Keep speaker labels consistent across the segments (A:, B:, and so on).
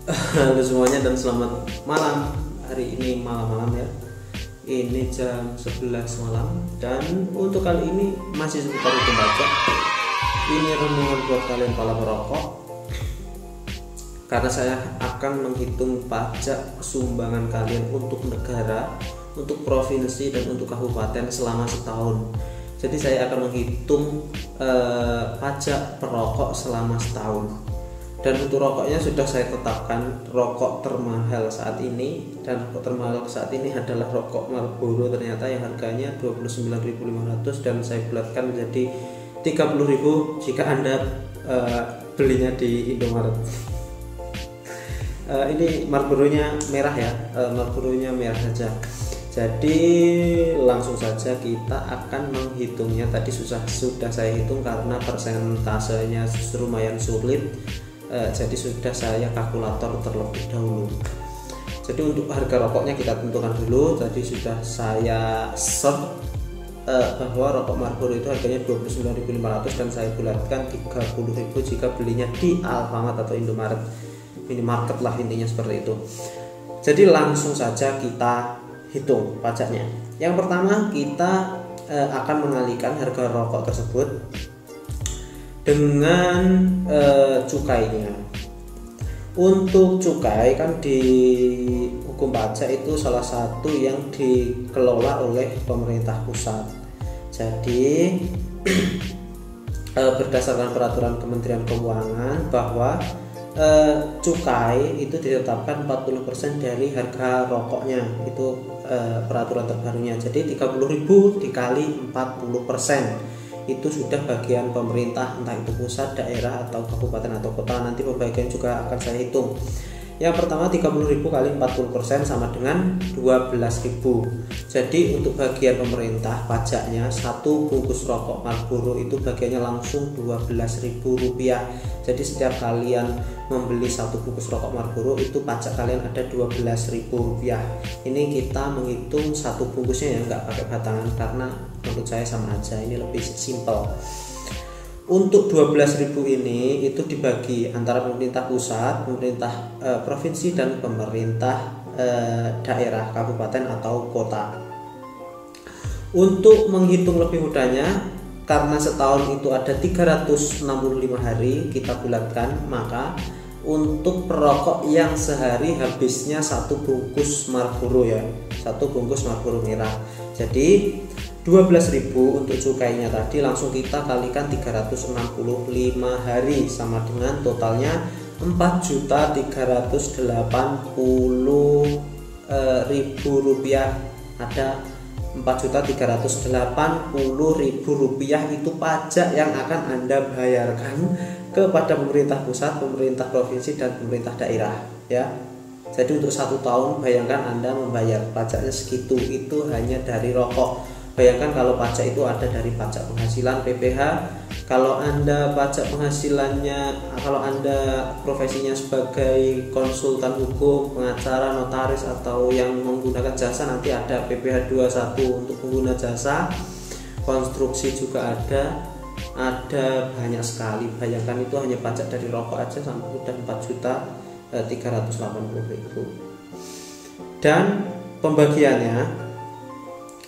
A: Halo semuanya dan selamat malam. Hari ini malam-malam ya. Ini jam 11 malam dan untuk kali ini masih seputar hukum pajak. Ini renungan buat kalian para perokok. Karena saya akan menghitung pajak sumbangan kalian untuk negara, untuk provinsi dan untuk kabupaten selama setahun. Jadi saya akan menghitung pajak perokok selama setahun. Dan untuk rokoknya sudah saya tetapkan rokok termahal saat ini, dan rokok termahal saat ini adalah rokok Marlboro ternyata yang harganya 29.500 dan saya bulatkan menjadi 30.000 jika Anda belinya di Indomaret. Ini Marlboro-nya merah ya, Marlboro-nya merah saja. Jadi langsung saja kita akan menghitungnya. Tadi sudah saya hitung karena persentasenya lumayan sulit. Jadi sudah saya kalkulator terlebih dahulu. Jadi untuk harga rokoknya kita tentukan dulu. Tadi sudah saya sort bahwa rokok Marlboro itu harganya 29.500 dan saya bulatkan 30.000 jika belinya di Alfamart atau Indomaret, minimarket lah intinya seperti itu. Jadi langsung saja kita hitung pajaknya. Yang pertama kita akan mengalihkan harga rokok tersebut dengan cukainya. Untuk cukai kan di hukum pajak itu salah satu yang dikelola oleh pemerintah pusat. Jadi berdasarkan peraturan Kementerian Keuangan bahwa cukai itu ditetapkan 40% dari harga rokoknya. Itu peraturan terbarunya. Jadi 30.000 dikali 40%. Itu sudah bagian pemerintah, entah itu pusat, daerah, atau kabupaten atau kota. Nanti pembagian juga akan saya hitung. Yang pertama 30.000 kali 40% sama dengan 12.000. Jadi untuk bagian pemerintah pajaknya satu bungkus rokok Marlboro itu bagiannya langsung Rp12.000. Jadi setiap kalian membeli satu bungkus rokok Marlboro itu pajak kalian ada Rp12.000. Ini kita menghitung satu bungkusnya ya, nggak pakai batangan karena menurut saya sama aja, ini lebih simple. Untuk 12.000 ini itu dibagi antara pemerintah pusat, pemerintah provinsi dan pemerintah daerah, kabupaten atau kota. Untuk menghitung lebih mudahnya, karena setahun itu ada 365 hari, kita bulatkan, maka untuk perokok yang sehari habisnya satu bungkus Marlboro ya, satu bungkus Marlboro merah. Jadi 12.000 untuk cukainya tadi langsung kita kalikan 365 hari sama dengan totalnya 4.380.000 rupiah. Ada 4.380.000 rupiah itu pajak yang akan Anda bayarkan kepada pemerintah pusat, pemerintah provinsi dan pemerintah daerah ya. Jadi untuk satu tahun bayangkan Anda membayar pajaknya segitu, itu hanya dari rokok. Bayangkan kalau pajak itu ada dari pajak penghasilan PPh. Kalau Anda pajak penghasilannya, kalau Anda profesinya sebagai konsultan hukum, pengacara, notaris atau yang menggunakan jasa, nanti ada PPh 21 untuk pengguna jasa. Konstruksi juga ada banyak sekali. Bayangkan itu hanya pajak dari rokok aja sampai udah 4.380.000. Dan pembagiannya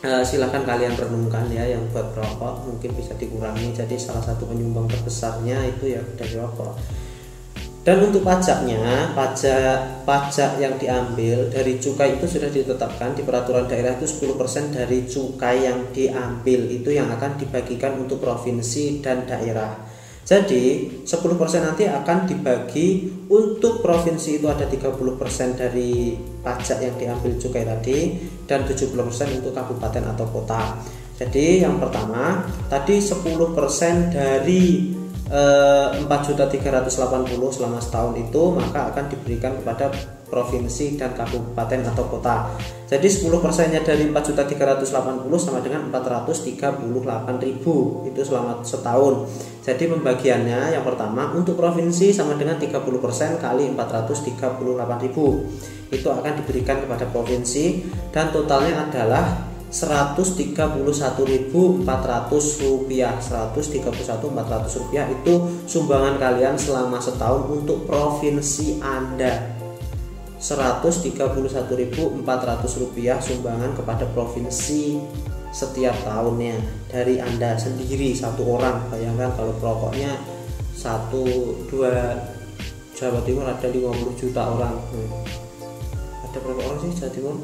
A: silahkan kalian renungkan ya, yang buat rokok mungkin bisa dikurangi. Jadi salah satu penyumbang terbesarnya itu ya dari rokok. Dan untuk pajaknya, pajak yang diambil dari cukai itu sudah ditetapkan di peraturan daerah itu 10% dari cukai yang diambil itu yang akan dibagikan untuk provinsi dan daerah. Jadi 10% nanti akan dibagi untuk provinsi itu ada 30% dari pajak yang diambil cukai tadi dan 70% untuk kabupaten atau kota. Jadi yang pertama tadi 10% dari 4.380 selama setahun itu maka akan diberikan kepada provinsi dan kabupaten atau kota. Jadi 10%-nya dari 4.380 sama dengan 438.000 itu selama setahun. Jadi pembagiannya yang pertama untuk provinsi sama dengan 30% kali 438.000 itu akan diberikan kepada provinsi dan totalnya adalah Rp131.400. Rp131.400 itu sumbangan kalian selama setahun untuk provinsi Anda Rp131.400 sumbangan kepada provinsi setiap tahunnya dari Anda sendiri, satu orang. Bayangkan kalau perokoknya 1, 2, Jawa Timur ada 50 juta orang. Ada berapa orang sih Jawa Timur?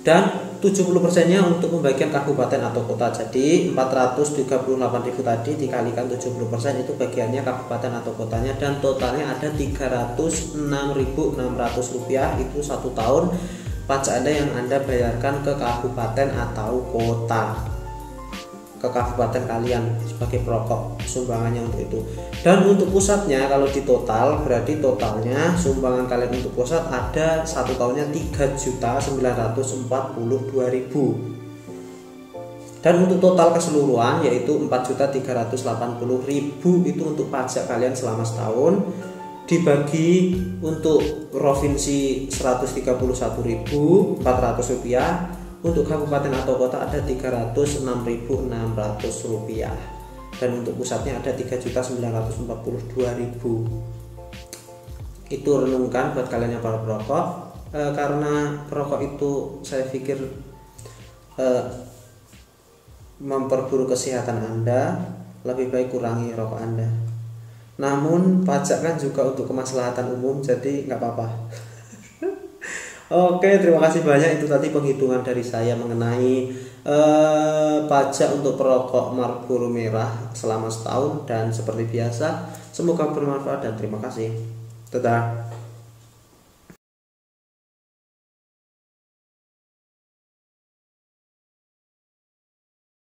A: Dan 70%-nya untuk pembagian kabupaten atau kota. Jadi 438.000 tadi dikalikan 70% itu bagiannya kabupaten atau kotanya, dan totalnya ada Rp306.600 itu satu tahun pajak Anda yang Anda bayarkan ke kabupaten atau kota, ke kabupaten kalian sebagai perokok sumbangannya untuk itu. Dan untuk pusatnya kalau di total berarti totalnya sumbangan kalian untuk pusat ada satu tahunnya 3.942.000, dan untuk total keseluruhan yaitu 4.380.000 itu untuk pajak kalian selama setahun, dibagi untuk provinsi Rp131.400, untuk kabupaten atau kota ada Rp306.600, dan untuk pusatnya ada Rp3.942.000. Itu renungkan buat kalian yang para perokok, karena perokok itu saya pikir memperburuk kesehatan Anda, lebih baik kurangi rokok Anda. Namun pajak kan juga untuk kemaslahatan umum, jadi nggak apa-apa. Oke, terima kasih banyak. Itu tadi penghitungan dari saya mengenai pajak untuk perokok Marlboro merah selama setahun, dan seperti biasa semoga bermanfaat dan terima kasih. Dadah.